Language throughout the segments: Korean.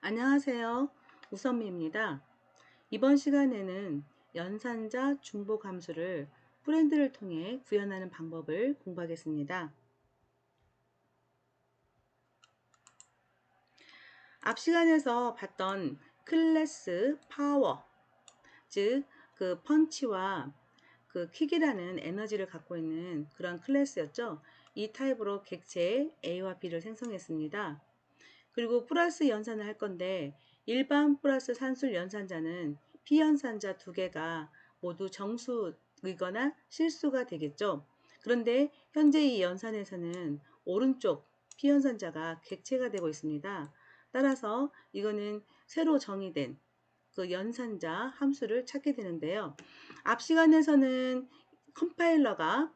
안녕하세요. 우선미입니다. 이번 시간에는 연산자 중복 함수를 프렌드를 통해 구현하는 방법을 공부하겠습니다. 앞 시간에서 봤던 클래스 파워, 즉 그 펀치와 그 킥이라는 에너지를 갖고 있는 그런 클래스였죠. 이 타입으로 객체 A와 B를 생성했습니다. 그리고 플러스 연산을 할 건데 일반 플러스 산술 연산자는 피연산자 두 개가 모두 정수이거나 실수가 되겠죠. 그런데 현재 이 연산에서는 오른쪽 피연산자가 객체가 되고 있습니다. 따라서 이거는 새로 정의된 그 연산자 함수를 찾게 되는데요. 앞 시간에서는 컴파일러가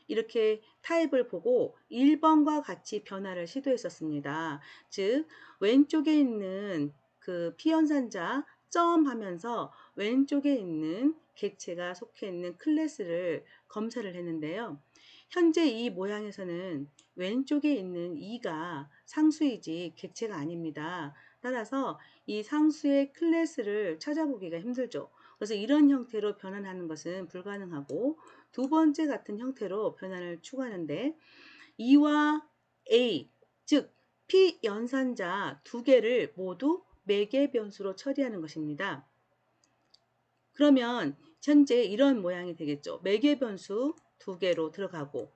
이렇게 타입을 보고 1번과 같이 변화를 시도했었습니다. 즉 왼쪽에 있는 그 피연산자 점 하면서 왼쪽에 있는 객체가 속해 있는 클래스를 검사를 했는데요. 현재 이 모양에서는 왼쪽에 있는 2가 상수이지 객체가 아닙니다. 따라서 이 상수의 클래스를 찾아보기가 힘들죠. 그래서 이런 형태로 변환하는 것은 불가능하고 두 번째 같은 형태로 변환을 추구하는데 E와 A, 즉 P 연산자 두 개를 모두 매개 변수로 처리하는 것입니다. 그러면 현재 이런 모양이 되겠죠. 매개 변수 두 개로 들어가고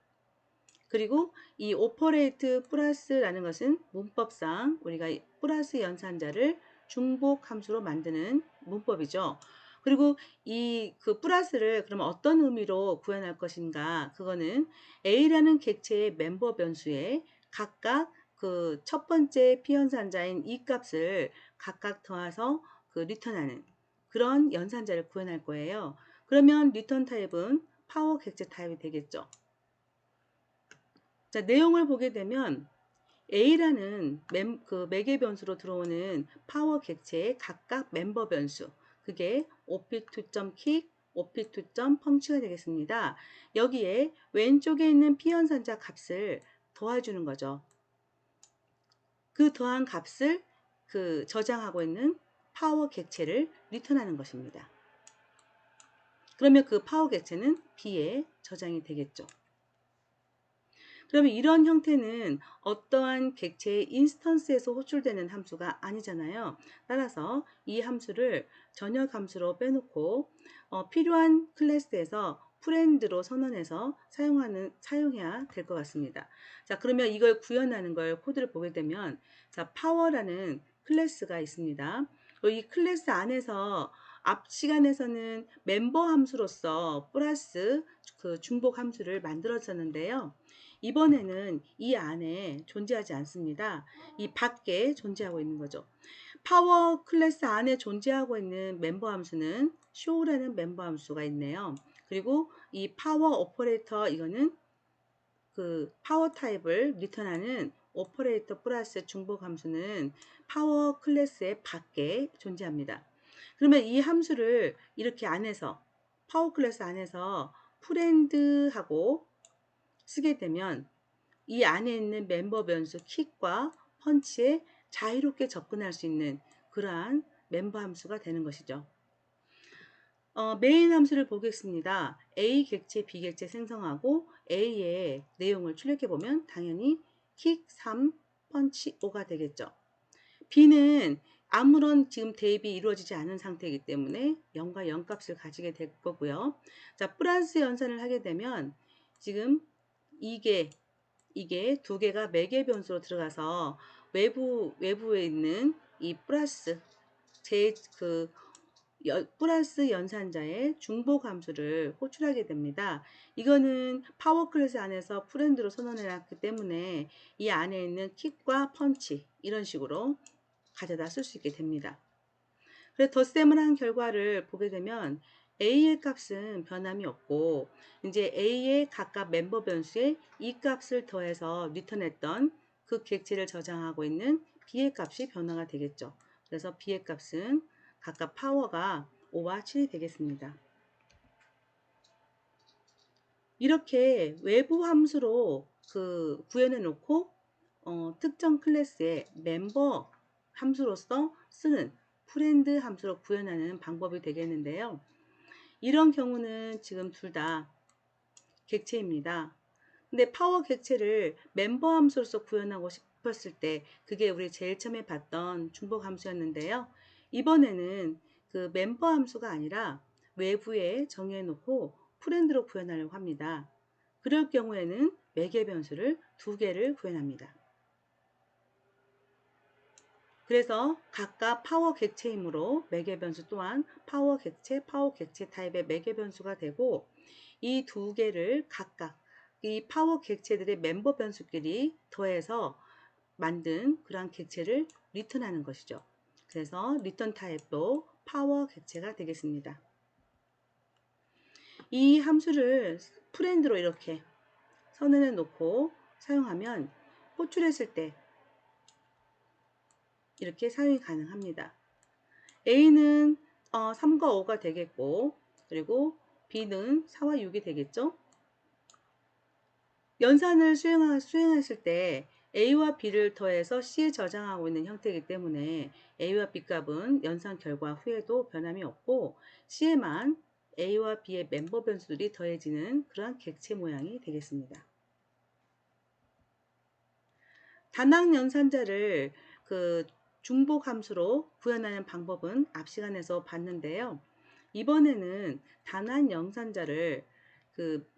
그리고 이 오퍼레이트 플러스라는 것은 문법상 우리가 플러스 연산자를 중복 함수로 만드는 문법이죠. 그리고 이 그 플러스를 그럼 어떤 의미로 구현할 것인가? 그거는 A라는 객체의 멤버 변수에 각각 그 첫 번째 피연산자인 이 값을 각각 더해서 그 리턴하는 그런 연산자를 구현할 거예요. 그러면 리턴 타입은 파워 객체 타입이 되겠죠. 자, 내용을 보게 되면 A라는 그 매개 변수로 들어오는 파워 객체의 각각 멤버 변수, 그게 op2.kick, op2.punch가 되겠습니다. 여기에 왼쪽에 있는 피연산자 값을 도와주는 거죠. 그 더한 값을 그 저장하고 있는 파워 객체를 리턴하는 것입니다. 그러면 그 파워 객체는 B에 저장이 되겠죠. 그러면 이런 형태는 어떠한 객체의 인스턴스에서 호출되는 함수가 아니잖아요. 따라서 이 함수를 전역 함수로 빼놓고 필요한 클래스에서 프렌드로 선언해서 사용해야 될 것 같습니다. 자, 그러면 이걸 구현하는 걸 코드를 보게 되면 자, 파워라는 클래스가 있습니다. 이 클래스 안에서 앞 시간에서는 멤버 함수로서 플러스 그 중복 함수를 만들었었는데요. 이번에는 이 안에 존재하지 않습니다. 이 밖에 존재하고 있는 거죠. 파워 클래스 안에 존재하고 있는 멤버 함수는 show라는 멤버 함수가 있네요. 그리고 이 파워 오퍼레이터 이거는 그 파워 타입을 리턴하는 오퍼레이터 플러스 중복 함수는 파워 클래스의 밖에 존재합니다. 그러면 이 함수를 이렇게 안에서 파워 클래스 안에서 프렌드하고 쓰게 되면 이 안에 있는 멤버 변수 킥과 펀치에 자유롭게 접근할 수 있는 그러한 멤버 함수가 되는 것이죠. 메인 함수를 보겠습니다. A 객체, B 객체 생성하고 A의 내용을 출력해 보면 당연히 킥 3, 펀치 5가 되겠죠. B는 아무런 지금 대입이 이루어지지 않은 상태이기 때문에 0과 0 값을 가지게 될 거고요. 자, 플러스 연산을 하게 되면 지금 이게 두 개가 매개 변수로 들어가서 외부에 있는 이 플러스 플러스 연산자의 중복 함수를 호출하게 됩니다. 이거는 파워 클래스 안에서 프렌드로 선언해 놨기 때문에 이 안에 있는 킥과 펀치 이런 식으로 가져다 쓸 수 있게 됩니다. 그래서 덧셈을 한 결과를 보게 되면 A의 값은 변함이 없고 이제 A의 각각 멤버 변수에 이 값을 더해서 리턴했던 그 객체를 저장하고 있는 B의 값이 변화가 되겠죠. 그래서 B의 값은 각각 파워가 5와 7이 되겠습니다. 이렇게 외부 함수로 그 구현해 놓고 특정 클래스의 멤버 함수로서 쓰는 프렌드 함수로 구현하는 방법이 되겠는데요. 이런 경우는 지금 둘 다 객체입니다. 근데 파워 객체를 멤버 함수로서 구현하고 싶었을 때 그게 우리 제일 처음에 봤던 중복 함수였는데요. 이번에는 그 멤버 함수가 아니라 외부에 정해 놓고 프렌드로 구현하려고 합니다. 그럴 경우에는 매개 변수를 두 개를 구현합니다. 그래서 각각 파워 객체이므로 매개 변수 또한 파워 객체 타입의 매개 변수가 되고, 이 두 개를 각각 이 파워 객체들의 멤버 변수끼리 더해서 만든 그러한 객체를 리턴하는 것이죠. 그래서 리턴 타입도 파워 객체가 되겠습니다. 이 함수를 프렌드로 이렇게 선언해 놓고 사용하면 호출했을 때 이렇게 사용이 가능합니다. A는 3과 5가 되겠고, 그리고 B는 4와 6이 되겠죠. 연산을 수행했을 때 A와 B를 더해서 C에 저장하고 있는 형태이기 때문에 A와 B 값은 연산 결과 후에도 변함이 없고, C에만 A와 B의 멤버 변수들이 더해지는 그러한 객체 모양이 되겠습니다. 단항 연산자를 그 중복 함수로 구현하는 방법은 앞 시간에서 봤는데요. 이번에는 단항 연산자를 그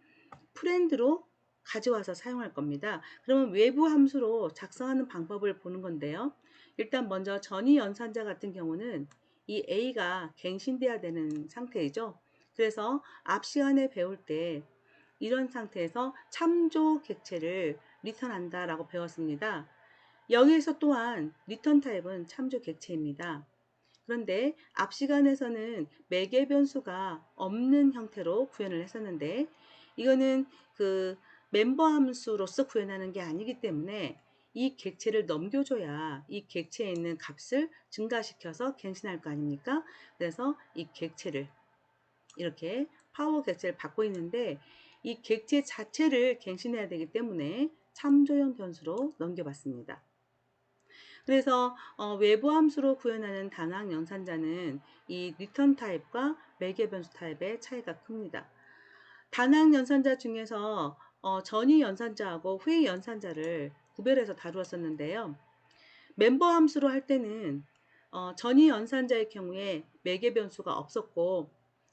프렌드로 가져와서 사용할 겁니다. 그러면 외부 함수로 작성하는 방법을 보는 건데요. 일단 먼저 전위 연산자 같은 경우는 이 A가 갱신돼야 되는 상태이죠. 그래서 앞 시간에 배울 때 이런 상태에서 참조 객체를 리턴한다 라고 배웠습니다. 여기에서 또한 리턴 타입은 참조 객체입니다. 그런데 앞 시간에서는 매개 변수가 없는 형태로 구현을 했었는데, 이거는 그 멤버 함수로서 구현하는 게 아니기 때문에 이 객체를 넘겨줘야 이 객체에 있는 값을 증가시켜서 갱신할 거 아닙니까? 그래서 이 객체를 이렇게 파워 객체를 받고 있는데, 이 객체 자체를 갱신해야 되기 때문에 참조형 변수로 넘겨봤습니다. 그래서 외부 함수로 구현하는 단항 연산자는 이 리턴 타입과 매개 변수 타입의 차이가 큽니다. 단항 연산자 중에서 전위 연산자하고 후위 연산자를 구별해서 다루었었는데요. 멤버 함수로 할 때는 전위 연산자의 경우에 매개 변수가 없었고,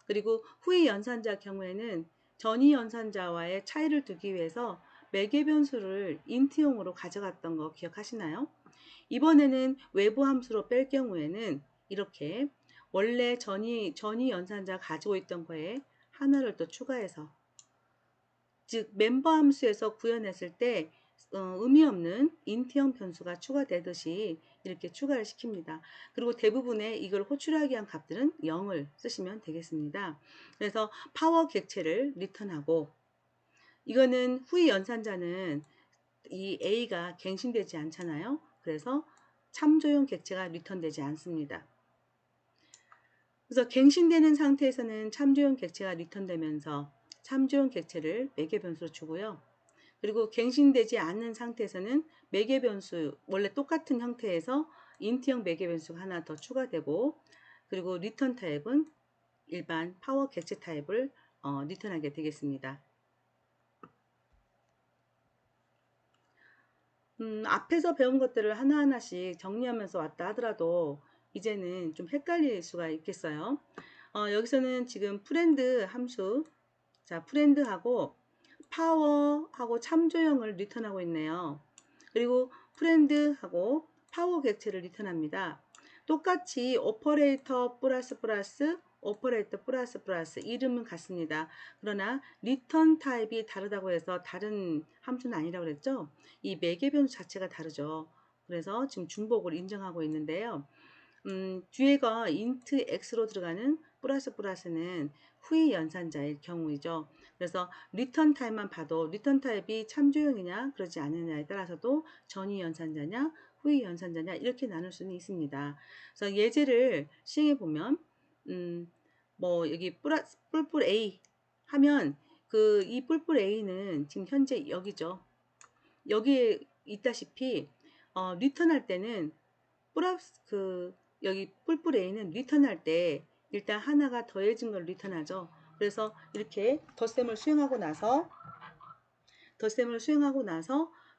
그리고 후위 연산자 경우에는 전위 연산자와의 차이를 두기 위해서 매개 변수를 인트용으로 가져갔던 거 기억하시나요? 이번에는 외부 함수로 뺄 경우에는 이렇게 원래 전위 연산자 가지고 있던 거에 하나를 또 추가해서, 즉 멤버 함수에서 구현했을 때 의미 없는 인트형 변수가 추가되듯이 이렇게 추가를 시킵니다. 그리고 대부분의 이걸 호출하기 위한 값들은 0을 쓰시면 되겠습니다. 그래서 파워 객체를 리턴하고, 이거는 후위 연산자는 이 A가 갱신되지 않잖아요. 그래서 참조형 객체가 리턴되지 않습니다. 그래서 갱신되는 상태에서는 참조형 객체가 리턴되면서 참조형 객체를 매개 변수로 주고요. 그리고 갱신되지 않는 상태에서는 매개 변수 원래 똑같은 형태에서 인트형 매개 변수가 하나 더 추가되고, 그리고 리턴 타입은 일반 파워 객체 타입을 리턴하게 되겠습니다. 앞에서 배운 것들을 하나하나씩 정리하면서 왔다 하더라도 이제는 좀 헷갈릴 수가 있겠어요. 여기서는 지금 프렌드 함수, 자, 프렌드하고 파워하고 참조형을 리턴하고 있네요. 그리고 프렌드하고 파워 객체를 리턴합니다. 똑같이 오퍼레이터 플러스 오퍼레이터 플러스 이름은 같습니다. 그러나 리턴 타입이 다르다고 해서 다른 함수는 아니라고 그랬죠. 이 매개 변수 자체가 다르죠. 그래서 지금 중복을 인정하고 있는데요. 뒤에가 int x로 들어가는 플러스는 후위 연산자일 경우이죠. 그래서 리턴 타입만 봐도 리턴 타입이 참조형이냐 그러지 않느냐에 따라서도 전위 연산자냐 후위 연산자냐 이렇게 나눌 수는 있습니다. 그래서 예제를 시행해 보면 뭐 여기 뿔뿔 A 하면 그 이 뿔뿔 A는 지금 현재 여기죠. 여기에 있다시피 리턴할 때는 플러스 여기 뿔뿔 A는 리턴할 때 일단 하나가 더해진 걸 리턴하죠. 그래서 이렇게 덧셈을 수행하고 나서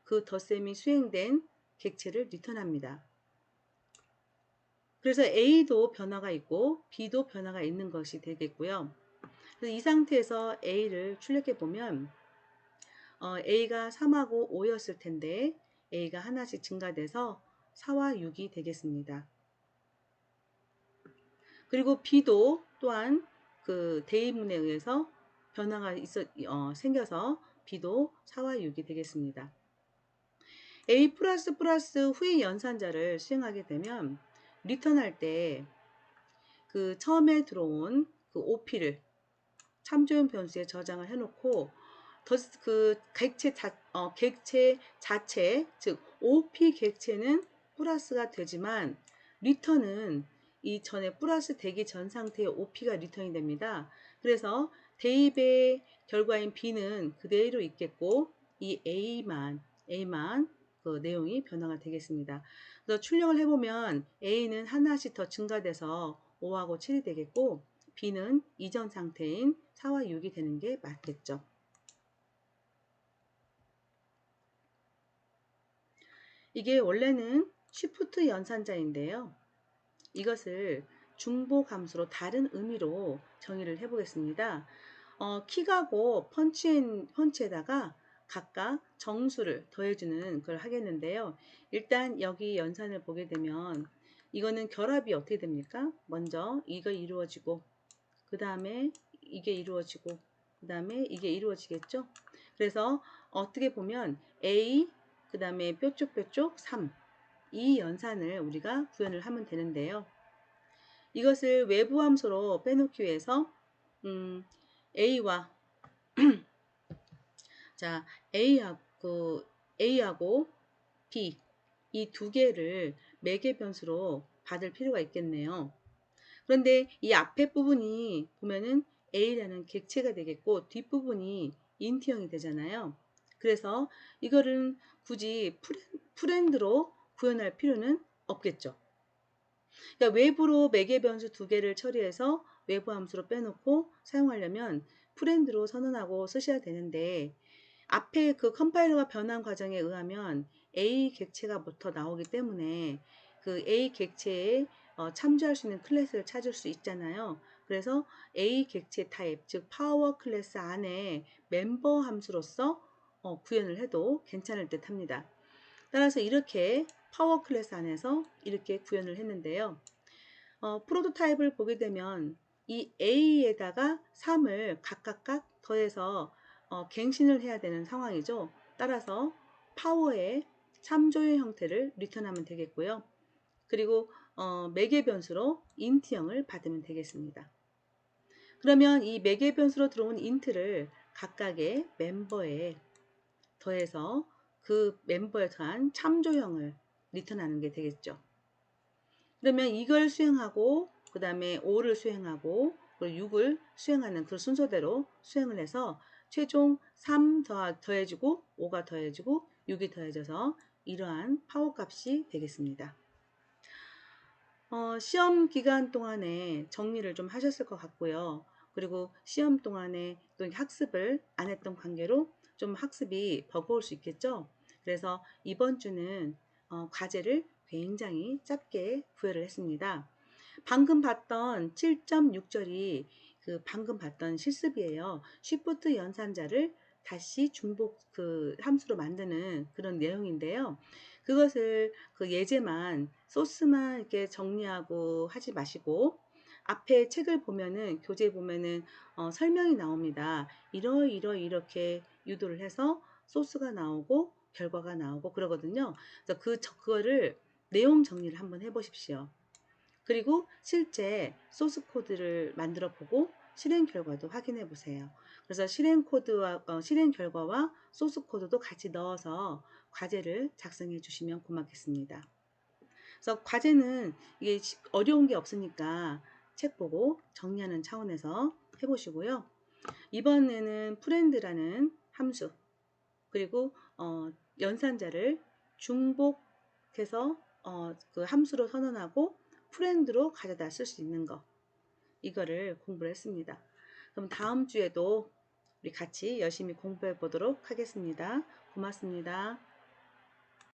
그 덧셈이 수행된 객체를 리턴합니다. 그래서 A도 변화가 있고 B도 변화가 있는 것이 되겠고요. 그래서 이 상태에서 A를 출력해 보면 A가 3하고 5였을 텐데 A가 하나씩 증가돼서 4와 6이 되겠습니다. 그리고 B도 또한 그 대입문에 의해서 변화가 생겨서 B도 4와 6이 되겠습니다. A 플러스 후의 연산자를 수행하게 되면 리턴할 때 그 처음에 들어온 그 OP를 참조형 변수에 저장을 해놓고 그 객체 자체, 즉 OP 객체는 플러스가 되지만 리턴은 이전에 플러스 되기 전 상태의 OP가 리턴이 됩니다. 그래서 대입의 결과인 B는 그대로 있겠고 이 A만 그 내용이 변화가 되겠습니다. 그래서 출력을 해보면 A는 하나씩 더 증가돼서 5하고 7이 되겠고 B는 이전 상태인 4와 6이 되는 게 맞겠죠. 이게 원래는 쉬프트 연산자인데요. 이것을 중복 함수로 다른 의미로 정의를 해보겠습니다. 킥하고 펀치에다가 각각 정수를 더해주는 걸 하겠는데요. 일단 여기 연산을 보게 되면 이거는 결합이 어떻게 됩니까? 먼저 이거 이루어지고 그 다음에 이게 이루어지고 그 다음에 이게 이루어지겠죠. 그래서 어떻게 보면 A 그 다음에 뾰족뾰족 3 이 연산을 우리가 구현을 하면 되는데요. 이것을 외부 함수로 빼놓기 위해서 A와 자 A하고 B 이 두 개를 매개 변수로 받을 필요가 있겠네요. 그런데 이 앞에 부분이 보면은 A라는 객체가 되겠고 뒷부분이 인트형이 되잖아요. 그래서 이거를 굳이 프렌드로 구현할 필요는 없겠죠. 그러니까 외부로 매개 변수 두 개를 처리해서 외부 함수로 빼놓고 사용하려면 프렌드로 선언하고 쓰셔야 되는데 앞에 그 컴파일러가 변환 과정에 의하면 A 객체가부터 나오기 때문에 그 A 객체에 참조할 수 있는 클래스를 찾을 수 있잖아요. 그래서 A 객체 타입, 즉 파워 클래스 안에 멤버 함수로서 구현을 해도 괜찮을 듯 합니다. 따라서 이렇게 파워 클래스 안에서 이렇게 구현을 했는데요. 프로토타입을 보게 되면 이 A에다가 3을 각각 더해서 갱신을 해야 되는 상황이죠. 따라서 파워의 3조의 형태를 리턴하면 되겠고요. 그리고 매개 변수로 인트형을 받으면 되겠습니다. 그러면 이 매개 변수로 들어온 인트를 각각의 멤버에 더해서 그 멤버에 더한 참조형을 리턴하는 게 되겠죠. 그러면 이걸 수행하고 그 다음에 5를 수행하고 그리고 6을 수행하는 그 순서대로 수행을 해서 최종 3 더해지고 5가 더해지고 6이 더해져서 이러한 파워 값이 되겠습니다. 시험 기간 동안에 정리를 좀 하셨을 것 같고요. 그리고 시험 동안에 또 학습을 안 했던 관계로 좀 학습이 버거울 수 있겠죠. 그래서 이번 주는 과제를 굉장히 짧게 부여를 했습니다. 방금 봤던 7.6절이 그 방금 봤던 실습이에요. 쉬프트 연산자를 다시 중복 그 함수로 만드는 그런 내용인데요. 그것을 그 예제만 소스만 이렇게 정리하고 하지 마시고 앞에 책을 보면은 교재 보면은 설명이 나옵니다. 이렇게 유도를 해서 소스가 나오고 결과가 나오고 그러거든요. 그래서 그거를 내용 정리를 한번 해보십시오. 그리고 실제 소스 코드를 만들어 보고 실행 결과도 확인해 보세요. 그래서 실행 결과와 소스 코드도 같이 넣어서 과제를 작성해 주시면 고맙겠습니다. 그래서 과제는 이게 어려운 게 없으니까 책 보고 정리하는 차원에서 해보시고요. 이번에는 프렌드라는 함수 그리고 연산자를 중복해서 그 함수로 선언하고 프렌드로 가져다 쓸 수 있는 거. 이거를 공부를 했습니다. 그럼 다음 주에도 우리 같이 열심히 공부해 보도록 하겠습니다. 고맙습니다.